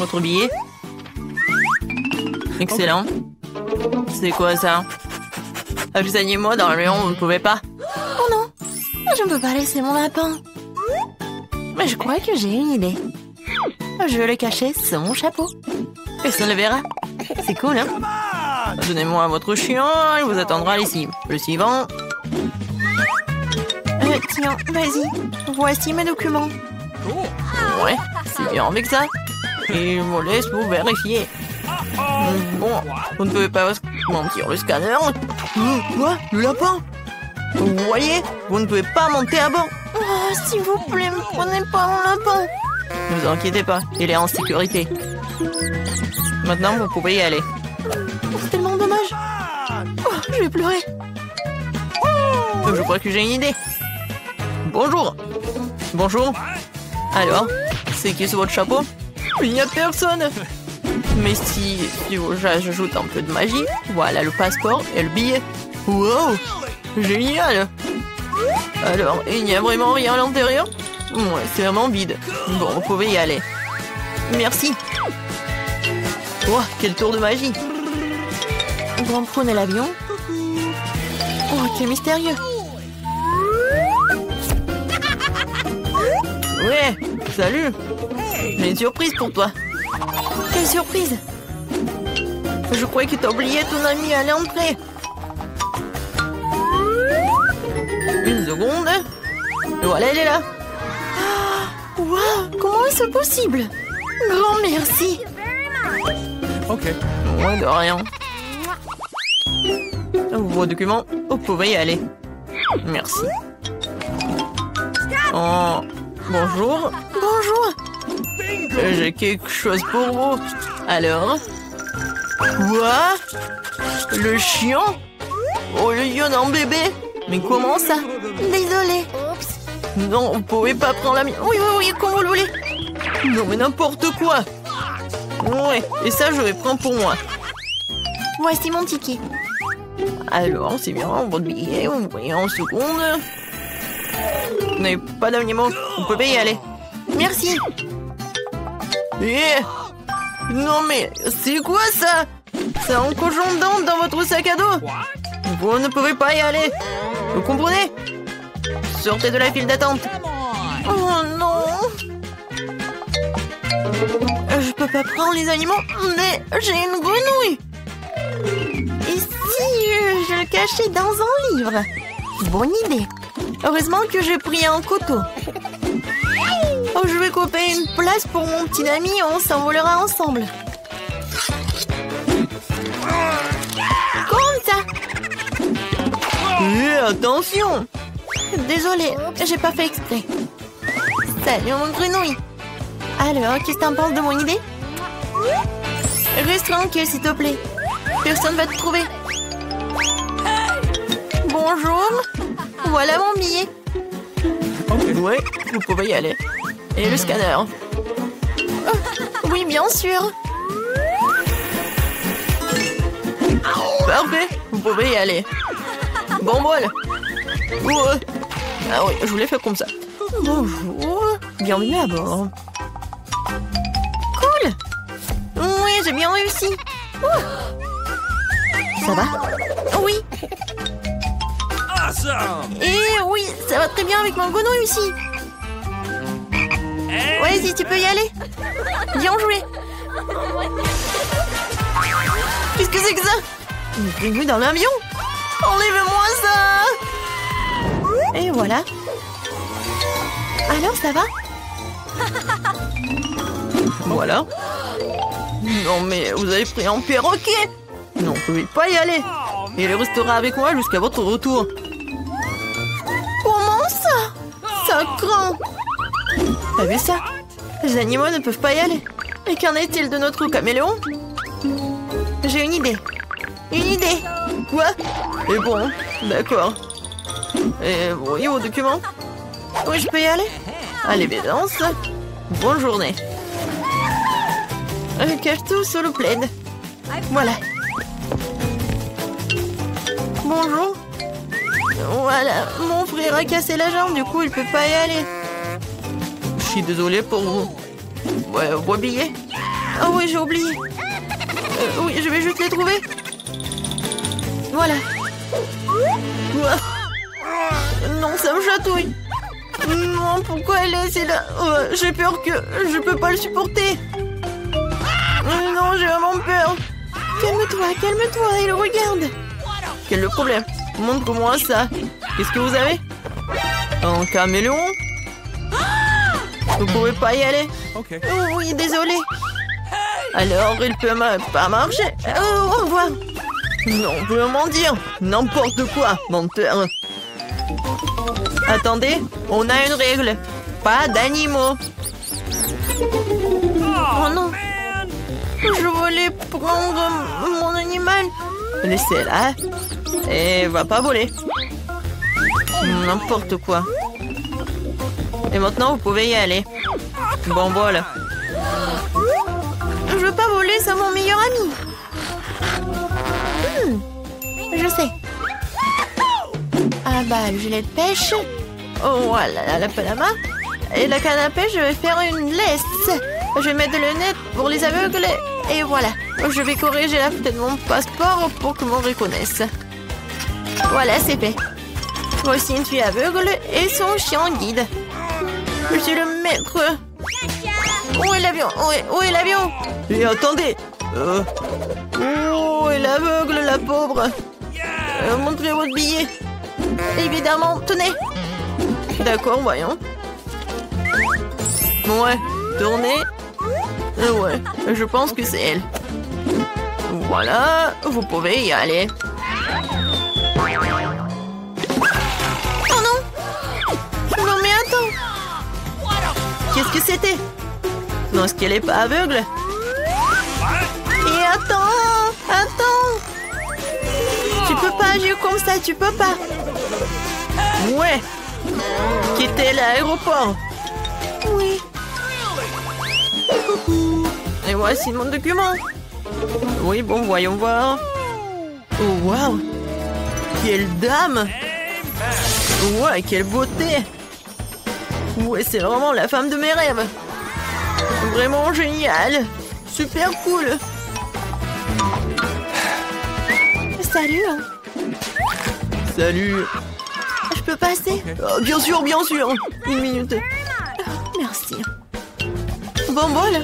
Votre billet. Excellent. C'est quoi ça? Accompagnez-moi dans le lion, vous ne pouvez pas. Oh non, je ne peux pas laisser mon lapin. Mais je crois que j'ai une idée. Je vais le cacher sous mon chapeau. Personne ne le verra. C'est cool, hein? Donnez-moi votre chien, il vous attendra ici. Le suivant. Tiens, vas-y. Voici mes documents. Ouais, c'est bien avec ça. Et je vous laisse vous vérifier. Bon, vous ne pouvez pas mentir le scanner. Quoi? Le lapin? Vous voyez, vous ne pouvez pas monter à bord. Oh, s'il vous plaît, ne prenez pas mon lapin. Ne vous inquiétez pas, il est en sécurité. Maintenant, vous pouvez y aller. C'est tellement dommage. Oh, je vais pleurer. Je crois que j'ai une idée. Bonjour. Bonjour. Alors, c'est qui sur votre chapeau? Il n'y a personne. Mais si j'ajoute un peu de magie, voilà le passeport et le billet. Wow, génial. Alors, il n'y a vraiment rien à l'intérieur? Ouais, c'est vraiment vide. Bon, vous pouvez y aller. Merci. Oh, quel tour de magie. Bon, prenez l'avion. Oh, quel mystérieux. Ouais, salut. J'ai une surprise pour toi. Quelle surprise. Je croyais que t'as oublié ton ami à l'entrée. Une seconde. Voilà, elle est là. Waouh, comment est-ce possible? Grand merci. Ok. Ouais, de rien. Vos documents, vous pouvez y aller. Merci. Oh, bonjour. Bonjour. J'ai quelque chose pour vous. Alors? Quoi? Le chien? Oh, il y en a un bébé? Mais comment ça? Désolée. Non, vous pouvez pas prendre la mienne. Oui, comme vous le voulez. Non, mais n'importe quoi. Ouais, et ça, je vais prendre pour moi. Voici mon ticket. Alors, c'est bien, votre billet, vous voyez en seconde. Vous n'avez pas d'animaux, vous pouvez y aller. Merci. Non mais, c'est quoi ça? C'est un cochon d'Inde dans votre sac à dos? Vous ne pouvez pas y aller. Vous comprenez? Sortez de la file d'attente. Oh non. Je peux pas prendre les animaux, mais j'ai une grenouille. Et si je le cachais dans un livre? Bonne idée. Heureusement que j'ai pris un couteau. Oh, je vais couper une place pour mon petit ami, on s'envolera ensemble. Comme ça. Attention. Désolée, j'ai pas fait exprès. Salut mon grenouille. Alors, qu'est-ce que t'en penses de mon idée? Reste tranquille, s'il te plaît. Personne va te trouver. Bonjour. Voilà mon billet. Oui, vous pouvez y aller. Et le scanner? Oui, bien sûr. Parfait, vous pouvez y aller. Bon vol. Ouais. Ah oui, je vous l'ai fait comme ça. Bonjour. Bienvenue à bord. Cool. Oui, j'ai bien réussi. Ça va? Oui. Et oui, ça va très bien avec mon grenouille aussi. Vas-y, tu peux y aller. Bien joué. Qu'est-ce que c'est que ça? Une grenouille dans l'avion? Enlève-moi ça. Et voilà. Alors, ça va? Voilà. Non mais, vous avez pris un perroquet. Non, vous ne pouvez pas y aller. Et il restera avec moi jusqu'à votre retour. Comment ça? Ça craint. T'as vu ça? Les animaux ne peuvent pas y aller. Et qu'en est-il de notre caméléon? J'ai une idée. Une idée. Quoi? Et bon, d'accord. Et voyez vos documents? Oui, je peux y aller? Allez, bédance. Bonne journée. Cache tout sous le plaid. Voilà. Bonjour. Voilà, mon frère a cassé la jambe, du coup il peut pas y aller. Je suis désolée pour vous. Ouais, vos billets. Oh oui, j'ai oublié. Oui, je vais juste les trouver. Voilà. Ouah. Non, ça me chatouille. Non, pourquoi elle est laissée là? J'ai peur que je peux pas le supporter. Non, j'ai vraiment peur. Calme-toi, calme-toi, il regarde. Quel est le problème? Montre-moi ça. Qu'est-ce que vous avez? Un caméléon? Vous pouvez pas y aller? Ok. Oh oui, désolé. Alors, il peut pas marcher. Oh, au revoir. Non, vraiment dire. N'importe quoi, menteur. Attendez, on a une règle. Pas d'animaux. Oh non. Je voulais prendre mon animal. Laissez-la. Et va pas voler. N'importe quoi. Et maintenant, vous pouvez y aller. Bon, voilà. Je veux pas voler, c'est mon meilleur ami. Je sais. Ah bah, le gilet de pêche. Oh, voilà, la palama. Et la canne à pêche, je vais faire une laisse. Je vais mettre le net pour les aveugles. Et voilà. Je vais corriger la photo de mon passeport pour que m'on reconnaisse. Voilà, c'est fait. Voici une fille aveugle et son chien guide. Je suis le maître. Où est l'avion? Où est l'avion? Et attendez. Où est l'aveugle, la pauvre? Montrez votre billet. Évidemment, tenez. D'accord, voyons. Ouais, tournez. Ouais, je pense que c'est elle. Voilà, vous pouvez y aller. Oh non! Non mais attends! Qu'est-ce que c'était? Non, est-ce qu'elle est pas aveugle? Et attends! Tu peux pas agir comme ça, tu peux pas. Ouais. Quittez l'aéroport. Oui. Et voici mon document. Oui, bon, voyons voir. Oh, waouh. Quelle dame. Ouais, quelle beauté. Ouais, c'est vraiment la femme de mes rêves. Vraiment génial. Super cool. Salut. Salut. Je peux passer? Bien sûr, bien sûr. Une minute. Merci. Bon voilà.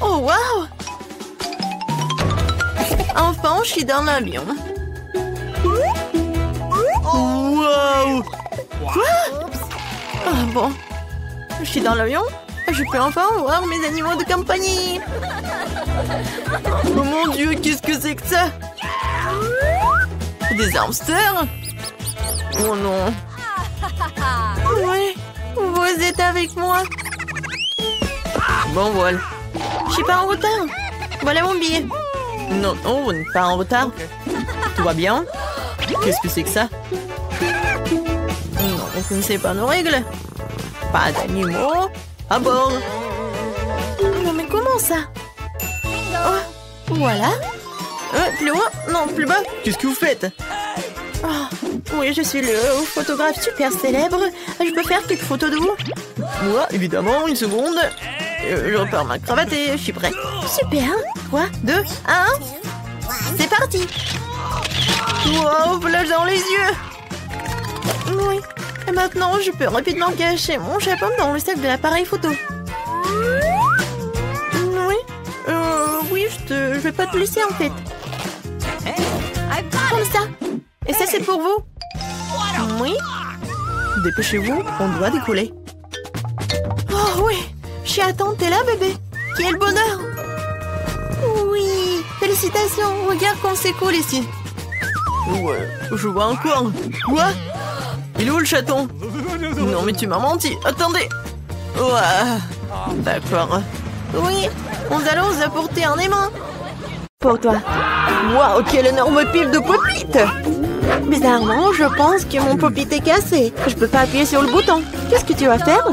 Oh waouh! Enfin, je suis dans l'avion. Waouh. Quoi? Ah bon. Je suis dans l'avion? Je peux enfin voir mes animaux de compagnie. Oh mon Dieu, qu'est-ce que c'est que ça? Des hamsters? Oh non. Oui, vous êtes avec moi. Bon, voilà. Je suis pas en retard. Voilà mon billet. Non, non, vous n'êtes pas en retard. Tout va bien? Qu'est-ce que c'est que ça? Non, vous ne connaissez pas nos règles. Pas d'animaux à bord. Non mais comment ça? Oh, voilà. Plus loin? Non, plus bas. Qu'est-ce que vous faites? Oh, oui, je suis le photographe super célèbre. Je peux faire quelques photos de vous? Moi, évidemment, une seconde. Je repars ma cravate et je suis prêt. Super. 3, 2, 1. C'est parti. Wow, flash dans les yeux. Oui. Et maintenant, je peux rapidement cacher mon chapeau dans le sac de l'appareil photo. Oui. Oui, je vais pas te laisser en fait. Comme ça. Et ça, c'est pour vous. Oui. Dépêchez-vous, on doit décoller. Oh oui. Je suis à attendre, t'es là, bébé? Quel bonheur! Oui! Félicitations! Regarde comme c'est cool ici! Ouais, je vois encore. Quoi? Il est où le chaton? Non mais tu m'as menti. Attendez. Ouais. D'accord. Oui, nous allons vous apporter un aimant. Pour toi. Waouh, quelle énorme pile de pop-it! Bizarrement, je pense que mon pop-it est cassé. Je peux pas appuyer sur le bouton. Qu'est-ce que tu vas faire?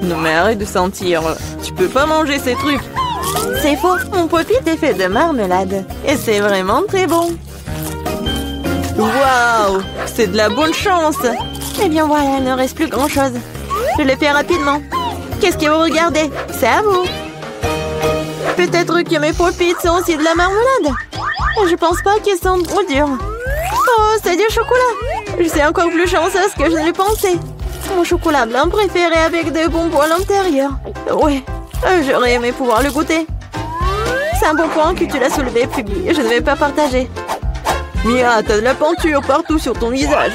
Non mais arrête de sentir. Tu peux pas manger ces trucs. C'est faux. Mon pop-it est fait de marmelade. Et c'est vraiment très bon. Waouh, c'est de la bonne chance. Eh bien voilà, il ne reste plus grand-chose. Je le fais rapidement. Qu'est-ce que vous regardez? C'est à vous. Peut-être que mes popites sont aussi de la marmelade. Je pense pas qu'elles sont trop dures. Oh, c'est du chocolat. Je suis encore plus chanceuse que je ne le pensais. Mon chocolat blanc préféré avec des bonbons à l'intérieur. Ouais, j'aurais aimé pouvoir le goûter. C'est un bon point que tu l'as soulevé, Phoebe. Je ne vais pas partager. Mia, t'as de la peinture partout sur ton visage.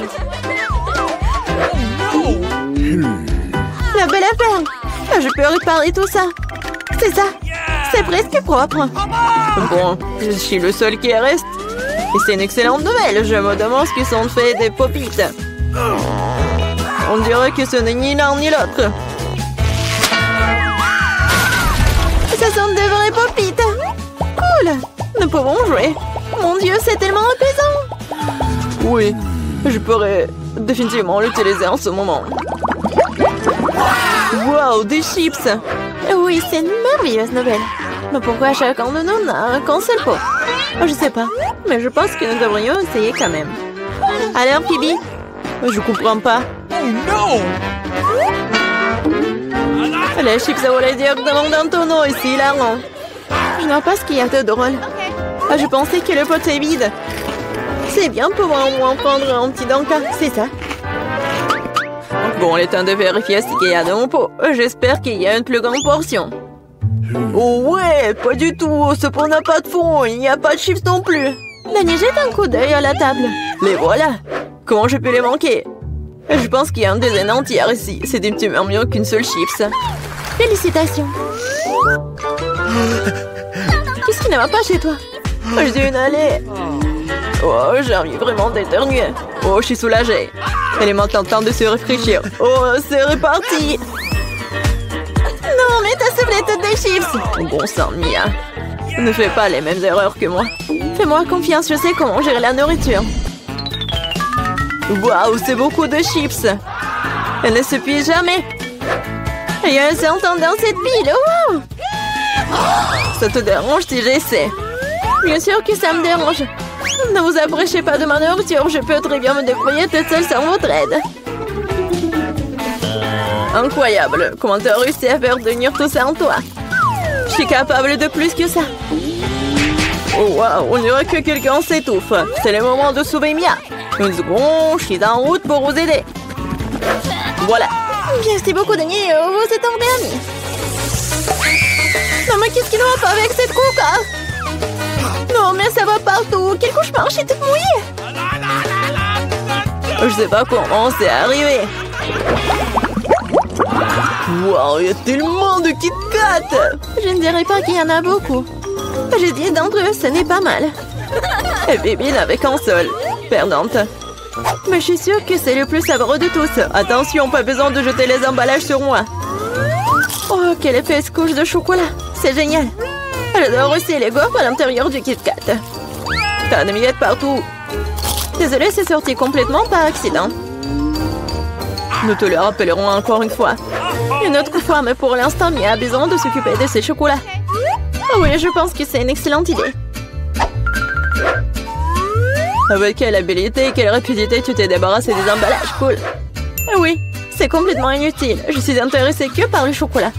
La belle affaire. Je peux réparer tout ça. C'est ça. C'est presque propre. Bon, je suis le seul qui reste. Et c'est une excellente nouvelle. Je me demande ce qu'ils sont faits des popites. On dirait que ce n'est ni l'un ni l'autre. Ce sont de vraies popites. Cool. Nous pouvons jouer. Mon Dieu, c'est tellement apaisant. Oui, je pourrais définitivement l'utiliser en ce moment. Wow, des chips. Oui, c'est une merveilleuse nouvelle. Mais pourquoi chacun de nous n'a qu'un seul pot? Je sais pas, mais je pense que nous devrions essayer quand même. Alors, Phoebe? Je comprends pas. Oh non! Les chips volaient directement dans ton eau et c'est hilarant. Je ne vois pas ce qu'il y a de drôle. Je pensais que le pot est vide. C'est bien de pouvoir au moins prendre un petit danka, c'est ça. Bon, il est temps de vérifier ce qu'il y a dans mon pot. J'espère qu'il y a une plus grande portion. Oh ouais, pas du tout. Ce pot n'a pas de fond. Il n'y a pas de chips non plus. Dani, jette un coup d'œil à la table. Les voilà. Comment je peux les manquer? Je pense qu'il y a une dizaine entière ici. C'est définitivement mieux qu'une seule chips. Félicitations. Qu'est-ce qui ne va pas chez toi? J'ai une allée. Oh, j'ai envie vraiment d'éternuer. Oh, je suis soulagée. Elle est maintenant temps de se rafraîchir. Oh, c'est reparti. Non, mais ta soufflette des chips. Bon sang, Mia. Ne fais pas les mêmes erreurs que moi. Fais-moi confiance, je sais comment gérer la nourriture. Waouh, c'est beaucoup de chips. Elle ne se plie jamais. Il y a un serpent dans cette pile. Wow. Ça te dérange si j'essaie? Bien sûr que ça me dérange. Ne vous approchez pas de ma nourriture. Je peux très bien me débrouiller toute seule sans votre aide. Incroyable. Comment t'as réussi à faire tenir tout ça en toi? Je suis capable de plus que ça. Oh waouh, on dirait que quelqu'un s'étouffe. C'est le moment de sauver Mia. Une seconde, je suis en route pour vous aider. Voilà. Merci beaucoup, Dani. Vous êtes un ami. Non, mais qu'est-ce qui ne va pas avec cette coca? Non, mais ça va partout. Quel cauchemar, je suis toute mouillée. Je sais pas comment c'est arrivé. Wow, il y a tellement de Kit Kat. Je ne dirais pas qu'il y en a beaucoup. J'ai dit d'entre eux, ce n'est pas mal. Et Bibi n'avait qu'un seul. Perdante. Mais je suis sûre que c'est le plus savoureux de tous. Attention, pas besoin de jeter les emballages sur moi. Oh, quelle épaisse couche de chocolat. C'est génial. J'adore aussi les gaufres à l'intérieur du Kit Kat. T'as des miettes partout. Désolée, c'est sorti complètement par accident. Nous te le rappellerons encore une fois. Une autre fois, mais pour l'instant, Mia a besoin de s'occuper de ses chocolats. Oh oui, je pense que c'est une excellente idée. Avec quelle habilité et quelle rapidité tu t'es débarrassé des emballages, cool. Oui, c'est complètement inutile. Je suis intéressée que par le chocolat.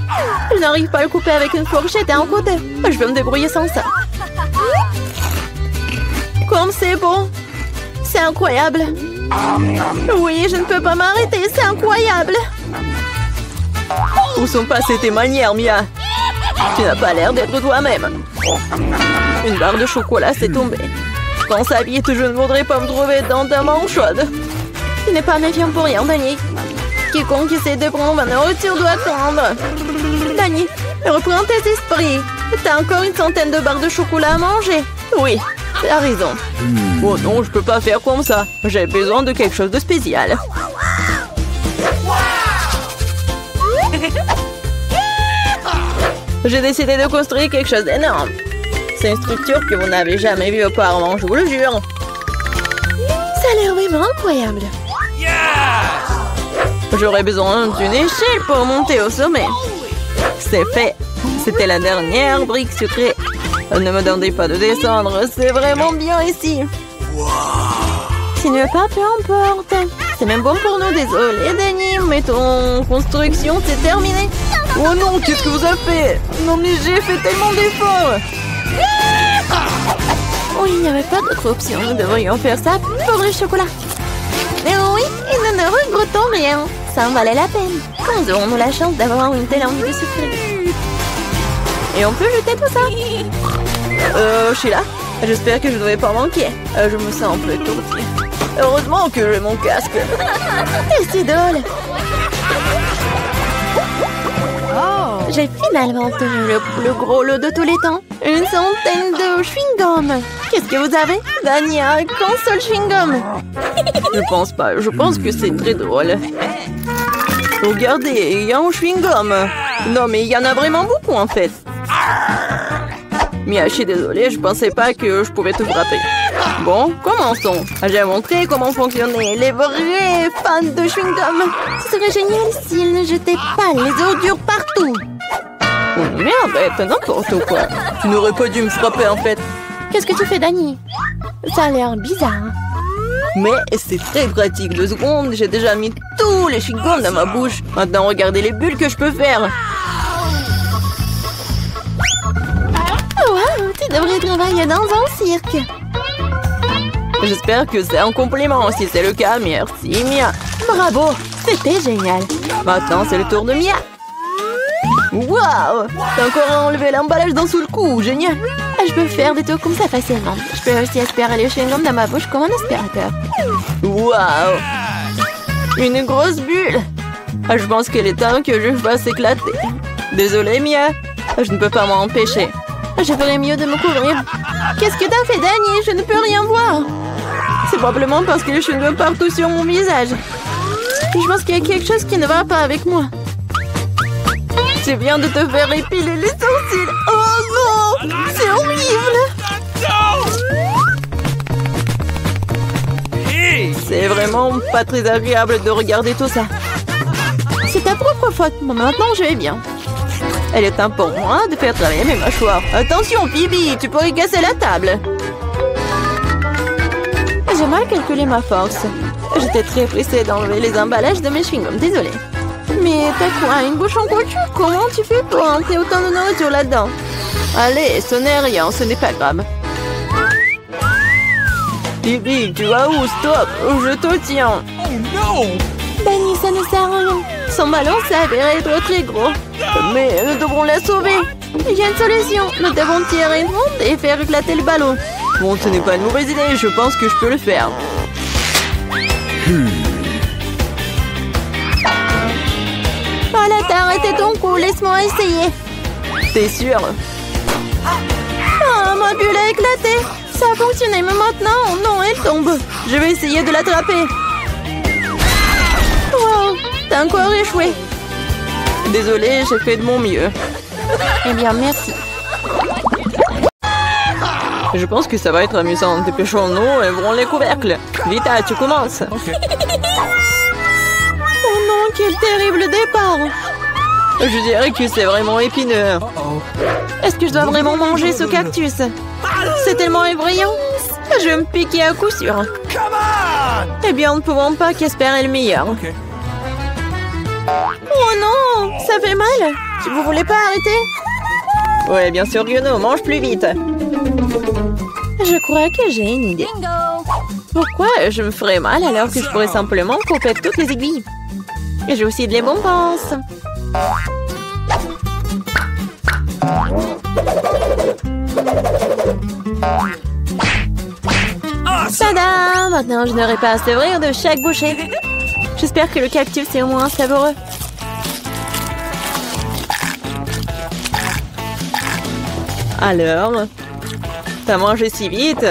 Je n'arrive pas à le couper avec une fourchette et un côté. Je vais me débrouiller sans ça. Comme c'est bon. C'est incroyable. Oui, je ne peux pas m'arrêter, c'est incroyable. Où sont passées tes manières, Mia? Tu n'as pas l'air d'être toi-même. Une barre de chocolat s'est tombée. Pense à vite, je ne voudrais pas me trouver dans ta main chaude. Tu n'es pas méfiant pour rien, Dani. Quiconque essaie de prendre ma nourriture doit attendre. Dani, reprends tes esprits. T'as encore une centaine de barres de chocolat à manger. Oui, t'as raison. Oh non, je peux pas faire comme ça. J'ai besoin de quelque chose de spécial. J'ai décidé de construire quelque chose d'énorme. C'est une structure que vous n'avez jamais vue auparavant, je vous le jure. Ça a l'air vraiment incroyable. J'aurais besoin d'une échelle pour monter au sommet. C'est fait. C'était la dernière brique sucrée. Ne me demandez pas de descendre, c'est vraiment bien ici. Si tu ne veux pas, peu importe. C'est même bon pour nous, désolé, Dani, mais ton construction, c'est terminé. Oh non, qu'est-ce que vous avez fait? Non mais j'ai fait tellement d'efforts. Oh, il n'y avait pas d'autre option. Nous devrions faire ça pour le chocolat. Mais oui, et nous ne regrettons rien. Ça en valait la peine. Quand aurons-nous la chance d'avoir une telle envie de souffrir? Et on peut jeter tout ça. Sheila, j'espère que je ne vais pas manquer. Je me sens un peu étourdie. Heureusement que j'ai mon casque. C'est drôle. J'ai finalement obtenu le plus gros lot de tous les temps. Une centaine de chewing-gum. Qu'est-ce que vous avez? Dania, qu'un seul chewing-gum. Je pense pas. Je pense que c'est très drôle. Regardez, il y a un chewing-gum. Non, mais il y en a vraiment beaucoup en fait. Mia, je suis désolée, je pensais pas que je pouvais te frapper. Bon, commençons. J'ai montré comment fonctionnaient les vrais fans de chewing-gum. Ce serait génial s'ils ne jetaient pas les ordures partout. Oh merde, arrête, n'importe quoi. Tu n'aurais pas dû me frapper en fait. Qu'est-ce que tu fais, Dani? Ça a l'air bizarre. Mais c'est très pratique. 2 secondes, j'ai déjà mis tous les chewing-gums dans ma bouche. Maintenant, regardez les bulles que je peux faire. Wow, tu devrais travailler dans un cirque. J'espère que c'est un compliment. Si c'est le cas, merci Mia. Bravo, c'était génial. Maintenant, c'est le tour de Mia. Waouh! T'as encore enlevé l'emballage d'un seul coup, génial! Je peux faire des trucs comme ça facilement. Je peux aussi aspirer les chewing-gums dans ma bouche comme un aspirateur. Waouh! Une grosse bulle! Je pense qu'il est temps que je fasse éclater. Désolée, Mia. Je ne peux pas m'en empêcher. Je ferais mieux de me couvrir. Qu'est-ce que t'as fait, Dani? Je ne peux rien voir. C'est probablement parce que les chewing-gums partout sur mon visage. Je pense qu'il y a quelque chose qui ne va pas avec moi. Tu viens de te faire épiler les sourcils. Oh non! C'est horrible! C'est vraiment pas très agréable de regarder tout ça. C'est ta propre faute. Maintenant, je vais bien. Elle est temps pour moi de faire travailler mes mâchoires. Attention, Phoebe, tu pourrais casser la table. J'ai mal calculé ma force. J'étais très pressée d'enlever les emballages de mes chewing-gums. Désolée. Mais t'as quoi? Une bouche en couture? Comment tu fais pour entrer autant de nourriture là-dedans? Allez, ce n'est rien, ce n'est pas grave. Bibi, tu vas où? Stop! Je te tiens. Oh non! Dani, ça ne sert à rien. Son ballon s'avère être très gros. Mais nous devrons la sauver. Il y a une solution. Nous devons tirer une onde et faire éclater le ballon. Bon, ce n'est pas une mauvaise idée. Je pense que je peux le faire. Voilà, t'as arrêté ton coup. Laisse-moi essayer. T'es sûr? Oh, ma bulle a éclaté. Ça a fonctionné, mais maintenant, non, elle tombe. Je vais essayer de l'attraper. Wow, t'as encore échoué. Désolée, j'ai fait de mon mieux. Eh bien, merci. Je pense que ça va être amusant. Dépêchons-nous et ouvrons les couvercles. Vita, tu commences. Okay. Oh non, quel terrible départ. Je dirais que c'est vraiment épineux. Est-ce que je dois vraiment manger ce cactus? C'est tellement effrayant. Je vais me piquer à coup sûr. Eh bien, nous ne pouvons pas qu'espérer le meilleur. Okay. Oh non, ça fait mal. Vous voulez pas arrêter? Ouais, bien sûr que non. Mange plus vite. Je crois que j'ai une idée. Pourquoi je me ferais mal alors que je pourrais simplement couper toutes les aiguilles? Et j'ai aussi de les bonbons. Tada! Maintenant, je n'aurai pas à s'ouvrir de chaque bouchée. J'espère que le cactus est au moins savoureux. Alors, t'as mangé si vite?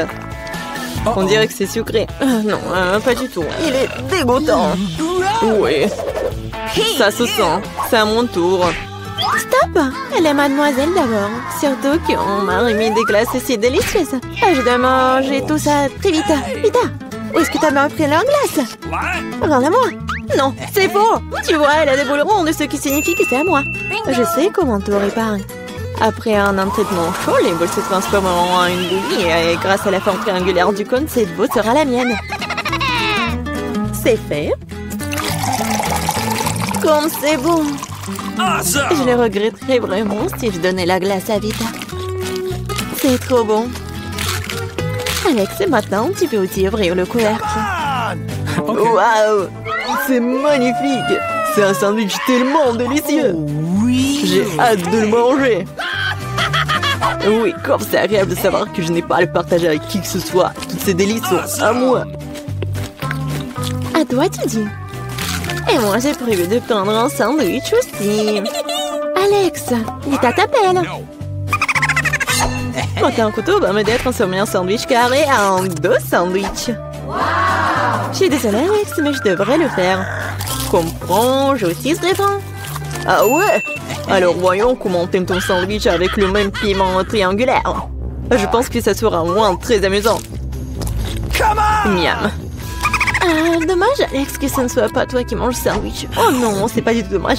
On dirait que c'est sucré. Non, pas du tout. Il est dégoûtant. Oui. Ça se sent. C'est à mon tour. Stop! Elle est mademoiselle d'abord. Surtout qu'on m'a remis des glaces si délicieuses. Je dois manger tout ça très vite. Vita, où est-ce que t'as bien pris leur glace? Rends-la-moi. Non, c'est faux. Tu vois, elle a des boules rondes, ce qui signifie que c'est à moi. Je sais comment tout réparer. Après un entraînement chaud, les boules se transformeront en une bouillie et grâce à la forme triangulaire du cône, cette boule sera la mienne. C'est fait. Comme c'est bon. Je le regretterais vraiment si je donnais la glace à Vita. C'est trop bon. Alex, maintenant, tu peux aussi ouvrir le couvercle. Waouh! C'est magnifique! C'est un sandwich tellement délicieux! J'ai hâte de le manger! Oui, comme c'est agréable de savoir que je n'ai pas à le partager avec qui que ce soit. Toutes ces délices sont à moi. À toi, tu dis. Et moi, j'ai prévu de prendre un sandwich aussi. Alex, Vita t'appelle. Un couteau va m'aider à transformer un sandwich carré en 2 sandwichs. Je suis désolée, Alex, mais je devrais le faire. Comprends, je aussi Stéphane. Ah ouais? Alors voyons comment t'aimes ton sandwich avec le même piment triangulaire. Je pense que ça sera au moins très amusant. Miam. Ah, dommage, Alex, que ce ne soit pas toi qui manges le sandwich. Oh non, c'est pas du tout dommage.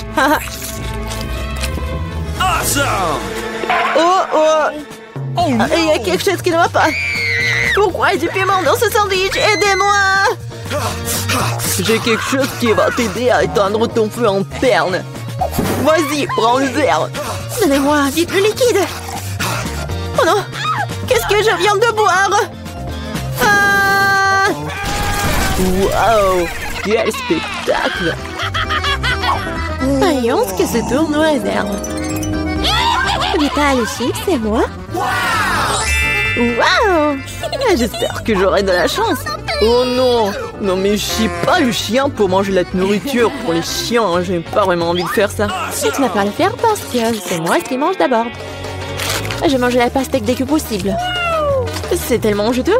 Oh! Il y a quelque chose qui ne va pas. Pourquoi il y a du piment dans ce sandwich? Aidez-moi! J'ai quelque chose qui va t'aider à éteindre ton feu interne. Vas-y, prends le verre. Donnez-moi vite le liquide. Oh non! Qu'est-ce que je viens de boire? Ah! Waouh! Quel spectacle! Voyons ce que se tourne au hasard. Vita, les chips, c'est moi? Waouh! J'espère que j'aurai de la chance. Oh non! Non mais je suis pas le chien pour manger la nourriture pour les chiens. J'ai pas vraiment envie de faire ça. Et tu n'as pas à le faire parce que c'est moi qui mange d'abord. Je mange la pastèque dès que possible. C'est tellement juteux.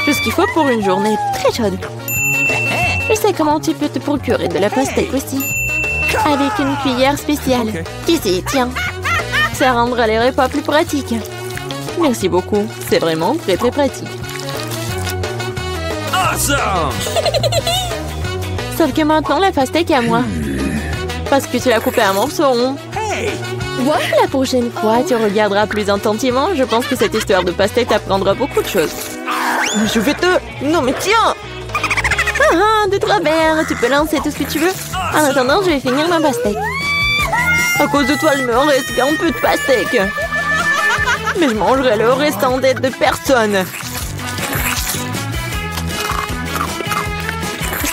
Tout ce qu'il faut pour une journée très chaude. Je sais comment tu peux te procurer de la pastèque aussi. Avec une cuillère spéciale. Ici, tiens. Ça rendra les repas plus pratiques. Merci beaucoup. C'est vraiment très très pratique. Sauf que maintenant, la pastèque est à moi. Parce que tu l'as coupée en morceaux. La prochaine fois, tu regarderas plus attentivement. Je pense que cette histoire de pastèque t'apprendra beaucoup de choses. Je vais te... Non mais tiens! De travers, tu peux lancer tout ce que tu veux. En attendant, je vais finir ma pastèque. À cause de toi, il me reste qu'un peu de pastèque. Mais je mangerai le restant d'aide de personne.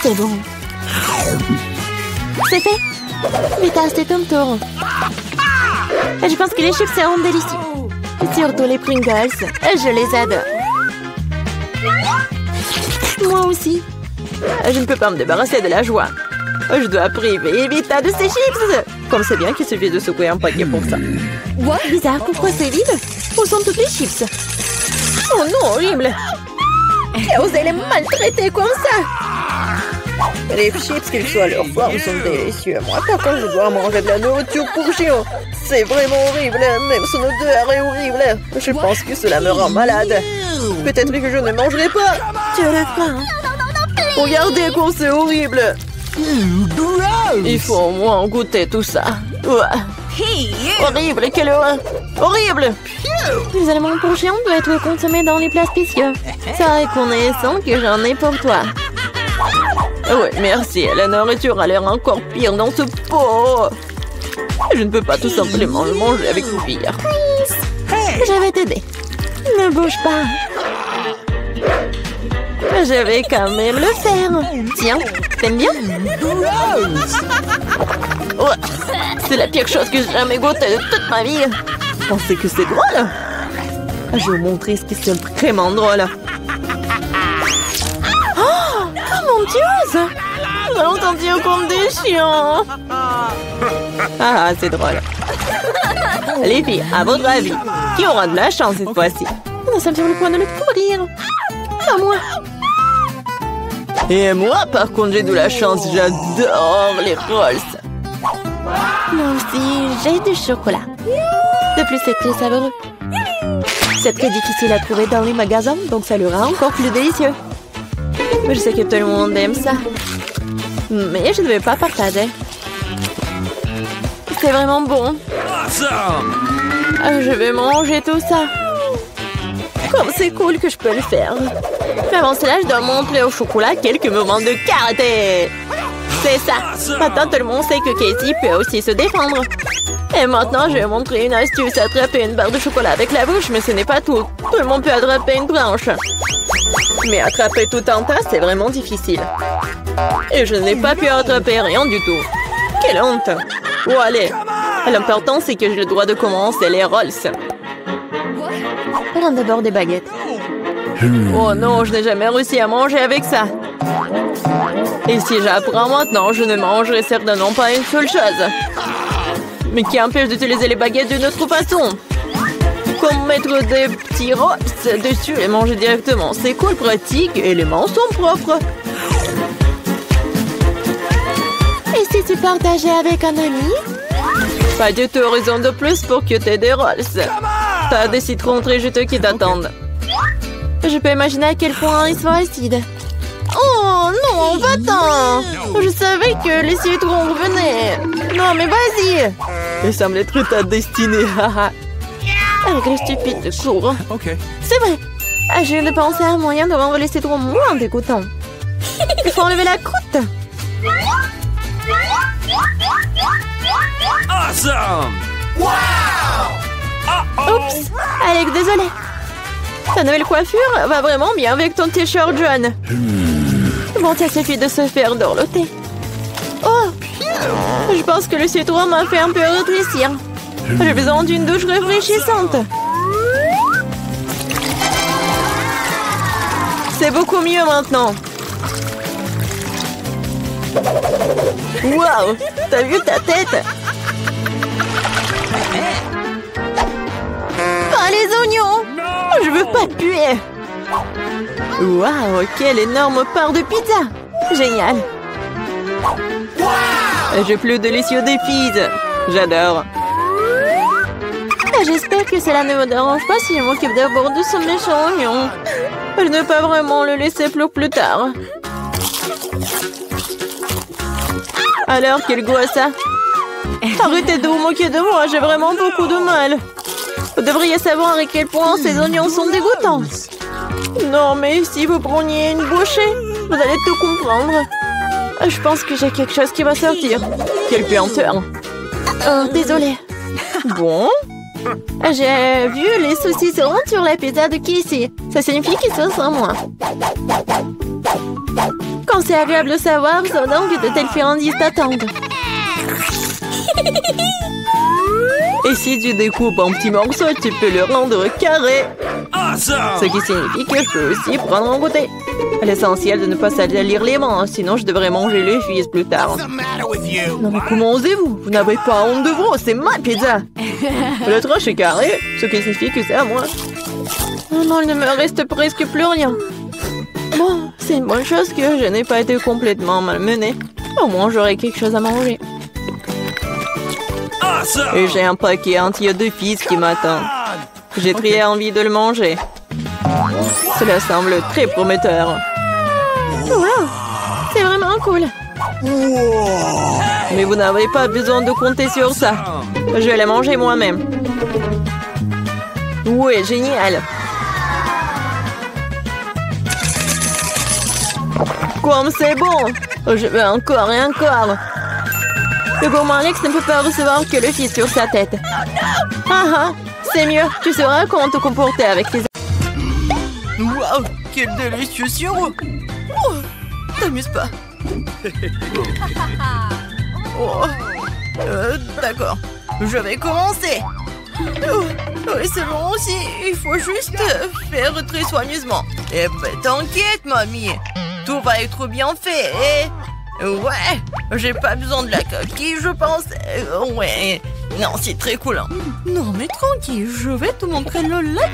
C'est bon. C'est fait. Vita, c'est ton tour. Je pense que les chips seront délicieux. Surtout les Pringles. Je les adore. Moi aussi. Je ne peux pas me débarrasser de la joie. Je dois priver Vita de ses chips. Comme c'est bien qu'il suffit de secouer un paquet pour ça. Bizarre, pourquoi c'est vide? Où sont toutes les chips? Oh non, horrible. Qui a osé les maltraiter comme ça? Les chips, qu'ils soient leur forme, sont délicieux. Moi, par contre, je dois manger de la nourriture pour chien. C'est vraiment horrible. Même son odeur est horrible. Je pense que cela me rend malade. Peut-être que je ne mangerai pas. Tu as la faim. Regardez comme c'est horrible. Il faut au moins goûter tout ça. Horrible, quelle horreur. Horrible. Les aliments pour chiens doivent être consommés dans les plats spéciaux. C'est reconnaissant que j'en ai pour toi. Oui, merci. La nourriture a l'air encore pire dans ce pot. Je ne peux pas tout simplement le manger avec une cuillère. Je vais t'aider. Ne bouge pas. Je vais quand même le faire. Tiens, t'aimes bien? C'est la pire chose que j'ai jamais goûtée de toute ma vie. Vous pensez que c'est drôle? Je vais vous montrer ce qui est vraiment drôle. Oh mon Dieu! Nous allons sentir comme des chiens. Ah, c'est drôle. Les filles, à votre avis, qui aura de la chance cette fois-ci? Nous sommes sur le point de le découvrir. Pas moi. Et moi, par contre, j'ai de la chance. J'adore les rolls. Moi aussi, j'ai du chocolat. De plus, c'est très savoureux. C'est très difficile à trouver dans les magasins, donc ça le rend encore plus délicieux. Je sais que tout le monde aime ça. Mais je ne vais pas partager. C'est vraiment bon. Je vais manger tout ça. Comme c'est cool que je peux le faire. Mais avant cela, je dois montrer au chocolat quelques moments de karaté. C'est ça. Maintenant, tout le monde sait que Casey peut aussi se défendre. Et maintenant, je vais montrer une astuce. Attraper une barre de chocolat avec la bouche, mais ce n'est pas tout. Tout le monde peut attraper une branche. Mais attraper tout un tas, c'est vraiment difficile. Et je n'ai pas pu attraper rien du tout. Quelle honte. Oh, allez. L'important, c'est que j'ai le droit de commencer les rolls. Prenons d'abord des baguettes. Oh non, je n'ai jamais réussi à manger avec ça. Et si j'apprends maintenant, je ne mangerai certainement pas une seule chose. Mais qui empêche d'utiliser les baguettes d'une autre façon? Comme mettre des petits rolls dessus et manger directement. C'est cool, pratique et les mains sont propres. Et si tu partageais avec un ami? Pas du tout, raison de plus pour que tu aies des rolls. T'as des citrons très juteux qui t'attendent. Je peux imaginer à quel point ils sont acides. Oh non, va-t'en! Je savais que les citrons revenaient. Non, mais vas-y! Il semble être ta destinée, haha. Avec les stupides cours. C'est vrai. Je viens de penser à un moyen de rendre les citrons moins dégoûtants. Il faut enlever la croûte. Awesome! Wow! Oups! Alex, désolé. Ta nouvelle coiffure va vraiment bien avec ton t-shirt jaune. Bon, ça suffit de se faire dorloter. Oh! Je pense que le citron m'a fait un peu rétrécir. J'ai besoin d'une douche rafraîchissante. C'est beaucoup mieux maintenant. Waouh! T'as vu ta tête? Pas les oignons! Je veux pas puer. Waouh! Quelle énorme part de pizza! Génial! J'ai plus délicieux des pizzas. J'adore. J'espère que cela ne me dérange pas si je m'occupe d'abord de ce méchant oignon. Je ne peux pas vraiment le laisser pour plus tard. Alors, quel goût a ça? Arrêtez de vous moquer de moi, j'ai vraiment beaucoup de mal. Vous devriez savoir à quel point ces oignons sont dégoûtants. Non, mais si vous preniez une bouchée, vous allez tout comprendre. Je pense que j'ai quelque chose qui va sortir. Quelle puanteur. Oh, désolée. Bon. J'ai vu les saucissons sur la pizza de Casey. Ça signifie qu'ils sont sans moi. Quand c'est agréable de savoir, c'est donc de telles friandises t'attendent. Et si tu découpes en petits morceaux, tu peux le rendre carré. Ce qui signifie que je peux aussi prendre un goûter. L'essentiel de ne pas salir les mains, sinon je devrais manger les fils plus tard. Non mais comment osez-vous? Vous n'avez pas honte de vous, c'est ma pizza. Le tranche est carré, ce qui signifie que c'est à moi. Oh non, il ne me reste presque plus rien. Bon, c'est une bonne chose que je n'ai pas été complètement malmenée. Au moins j'aurai quelque chose à manger. Et j'ai un paquet entier de fils qui m'attend. J'ai très envie de le manger. Cela semble très prometteur. Wow, c'est vraiment cool. Mais vous n'avez pas besoin de compter sur ça. Je vais la manger moi-même. Ouais, génial. Comme c'est bon. Je veux encore et encore. Le gourmand Alex ne peut pas recevoir que le fils sur sa tête. Ah ah, c'est mieux. Tu sauras comment te comporter avec les... Waouh, quel délicieux sirop. Oh, t'amuses pas. Oh, d'accord, je vais commencer. Oh, oui, c'est bon aussi, il faut juste faire très soigneusement. Eh ben, t'inquiète, mamie. Tout va être bien fait, et... Ouais, j'ai pas besoin de la coquille, je pense. Ouais, non, c'est très cool. Hein. Non, mais tranquille, je vais te montrer le lac.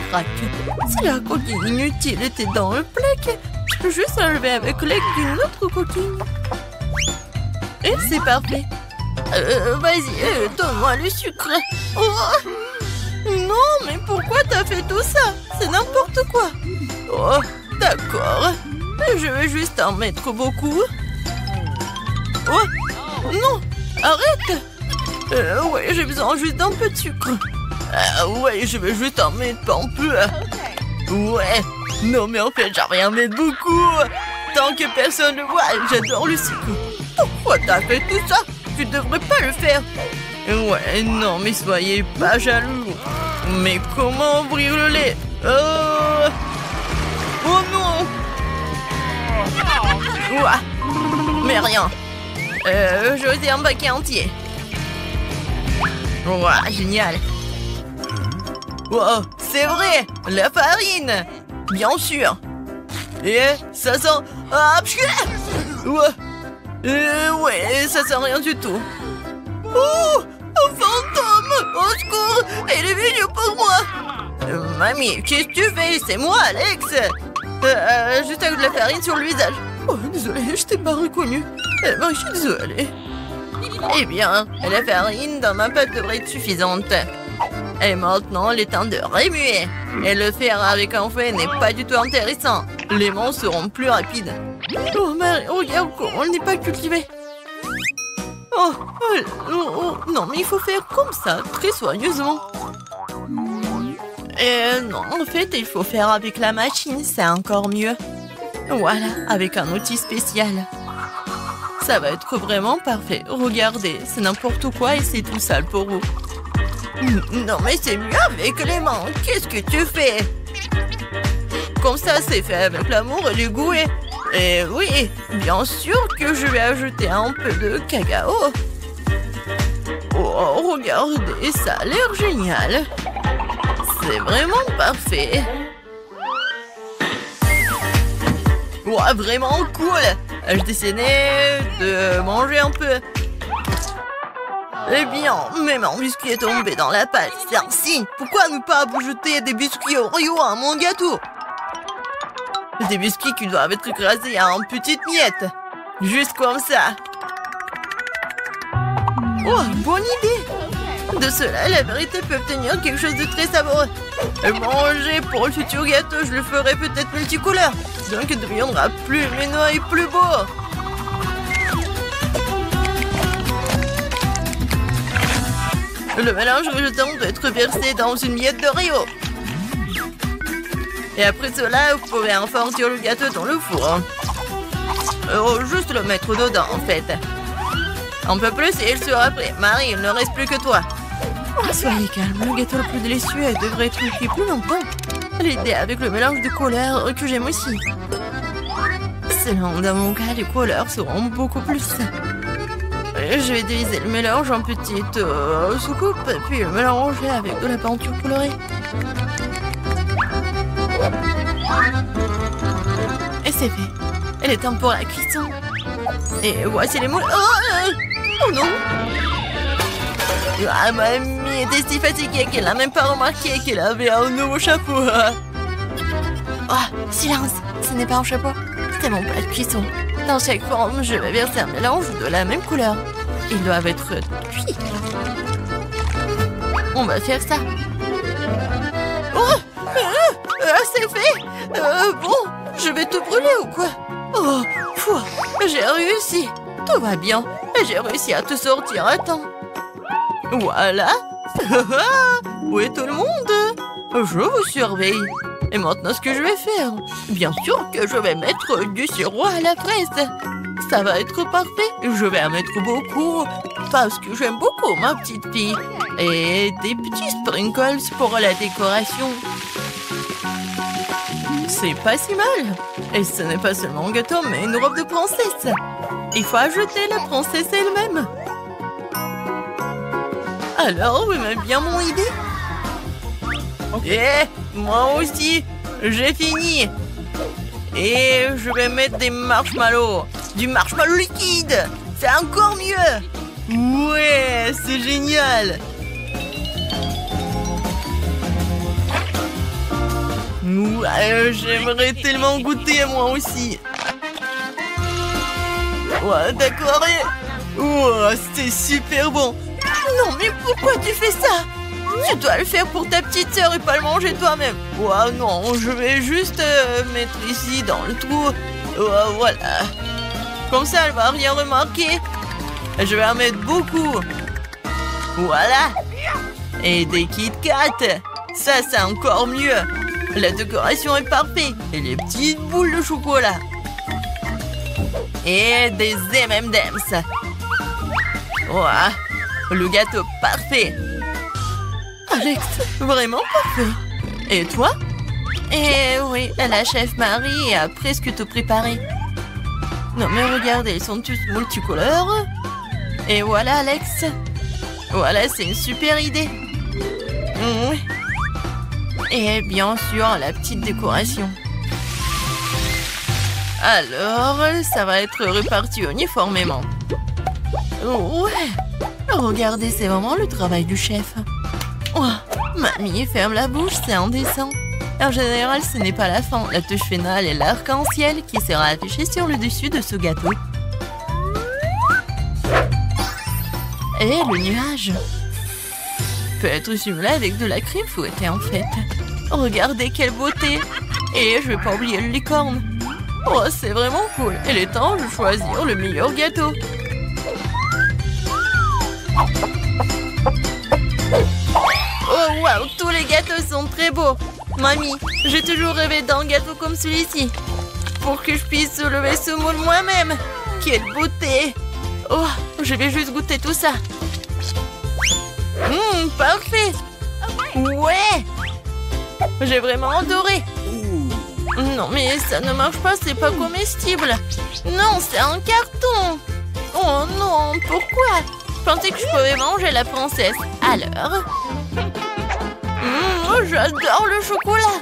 Si la coquille inutile était dans le plaque, je peux juste enlever avec l'aide d'une autre coquille. Et c'est parfait. Vas-y, donne-moi le sucre. Oh, non, mais pourquoi t'as fait tout ça? C'est n'importe quoi. Oh, d'accord. Je vais juste en mettre beaucoup. Oh, non, arrête. Ouais, j'ai besoin juste d'un peu de sucre. Ouais, je vais juste en mettre un peu. Ouais, non mais en fait, j'en vais en mettre beaucoup. Tant que personne ne voit, j'adore le sucre. Pourquoi t'as fait tout ça? Tu devrais pas le faire. Ouais, non, mais soyez pas jaloux. Mais comment ouvrir le lait? Oh non! Ouah. Mais rien. Je faisais un baquet entier. Ouah, génial. Wow, c'est vrai, la farine. Bien sûr. Et ça sent... Ah, ouais, ça sent rien du tout. Oh, un fantôme! Au secours! Il est venu pour moi! Mamie, qu'est-ce que tu fais? C'est moi, Alex! Juste avec de la farine sur le visage. Oh, désolé, je t'ai pas reconnu. Je suis désolée. Eh bien, la farine dans ma pâte devrait être suffisante. Et maintenant, il est temps de remuer. Et le faire avec un fouet n'est pas du tout intéressant. Les mains seront plus rapides. Oh, mais regarde comment elle n'est pas cultivée. Oh, non, mais il faut faire comme ça, très soigneusement. Non, en fait, il faut faire avec la machine, c'est encore mieux. Voilà, avec un outil spécial. Ça va être vraiment parfait. Regardez, c'est n'importe quoi et c'est tout sale pour vous. Non, mais c'est mieux avec les mains. Qu'est-ce que tu fais? Comme ça, c'est fait avec l'amour et le goût. Et oui, bien sûr que je vais ajouter un peu de cacao. Oh, regardez, ça a l'air génial. C'est vraiment parfait. Ouais, vraiment cool. Je dessinais de manger un peu. Eh bien, mes mains biscuits est tombé dans la pâte. C'est un signe. Pourquoi ne pas jeter des biscuits Oreo à mon gâteau? Des biscuits qui doivent être écrasés en petites miettes. Juste comme ça. Oh, bonne idée. De cela, la vérité peut obtenir quelque chose de très savoureux. Et manger pour le futur gâteau, je le ferai peut-être multicouleur. Donc il deviendra plus lumineux et plus beau. Le mélange résultant doit être versé dans une miette d'Oreo. Et après cela, vous pouvez enfourner le gâteau dans le four. Juste le mettre dedans, en fait. Un peu plus et il sera prêt. Marie, il ne reste plus que toi. Oh, soyez calme, le gâteau le plus délicieux devrait être cuit plus longtemps. L'idée avec le mélange de couleurs que j'aime aussi. Selon dans mon cas, les couleurs seront beaucoup plus. Je vais diviser le mélange en petites soucoupes, puis le mélanger avec de la peinture colorée. Et c'est fait. Il est temps pour la cuisson. Et voici les moules. Oh non! Ah, mamie était si fatiguée qu'elle n'a même pas remarqué qu'elle avait un nouveau chapeau. Oh, silence! Ce n'est pas un chapeau, c'est mon plat de cuisson. Dans chaque forme, je vais verser un mélange de la même couleur. Ils doivent être cuits. On va faire ça. Oh! C'est fait! Bon, je vais tout brûler ou quoi? Oh, j'ai réussi. Tout va bien. J'ai réussi à te sortir à temps. Voilà. Où est tout le monde? Je vous surveille. Et maintenant, ce que je vais faire? Bien sûr que je vais mettre du sirop à la fraise. Ça va être parfait. Je vais en mettre beaucoup parce que j'aime beaucoup ma petite fille. Et des petits sprinkles pour la décoration. C'est pas si mal. Et ce n'est pas seulement un gâteau, mais une robe de princesse. Il faut ajouter la princesse elle-même. Alors, vous aimez bien mon idée? Et moi aussi, j'ai fini. Et je vais mettre des marshmallows. Du marshmallow liquide. C'est encore mieux. Ouais, c'est génial. J'aimerais tellement goûter moi aussi. Ouais, d'accord. C'est super bon. Non, mais pourquoi tu fais ça? Tu dois le faire pour ta petite sœur et pas le manger toi-même. Non, je vais juste mettre ici dans le trou. Voilà. Comme ça, elle va rien remarquer. Je vais en mettre beaucoup. Voilà. Et des Kit Kat. Ça, c'est encore mieux. La décoration est parfaite. Et les petites boules de chocolat. Et des M&M's. Ouah, le gâteau parfait. Alex, vraiment parfait. Et toi? Eh oui, la chef Marie a presque tout préparé. Non mais regardez, ils sont tous multicolores. Et voilà Alex. Voilà, c'est une super idée. Oui. Et bien sûr, la petite décoration. Alors, ça va être reparti uniformément. Ouais. Regardez, c'est vraiment le travail du chef. Oh, mamie, ferme la bouche, c'est indécent. En général, ce n'est pas la fin. La touche finale est l'arc-en-ciel qui sera affiché sur le dessus de ce gâteau. Et le nuage peut être simulé avec de la crème fouettée en fait. Regardez quelle beauté. Et je vais pas oublier le licorne. Oh, c'est vraiment cool. Il est temps de choisir le meilleur gâteau. Oh waouh, tous les gâteaux sont très beaux. Mamie, j'ai toujours rêvé d'un gâteau comme celui-ci. Pour que je puisse soulever ce moule moi-même. Quelle beauté. Oh, je vais juste goûter tout ça. Parfait. Ouais. J'ai vraiment adoré. Non, mais ça ne marche pas, c'est pas comestible. Non, c'est un carton. Oh non, pourquoi? Je pensais que je pouvais manger la princesse. Alors? J'adore le chocolat.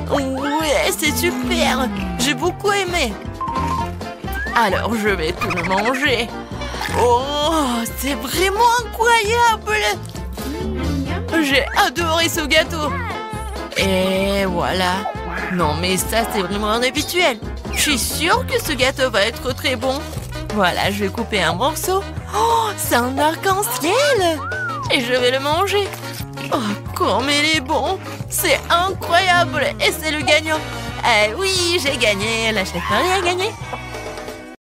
Ouais, c'est super. J'ai beaucoup aimé. Alors, je vais tout le manger. Oh, c'est vraiment incroyable. J'ai adoré ce gâteau. Et voilà. Non, mais ça, c'est vraiment inhabituel. Je suis sûre que ce gâteau va être très bon. Voilà, je vais couper un morceau. Oh, c'est un arc-en-ciel. Et je vais le manger. Oh, comme il est bon. C'est incroyable. Et c'est le gagnant. Eh oui, j'ai gagné. La chef Marie a gagné.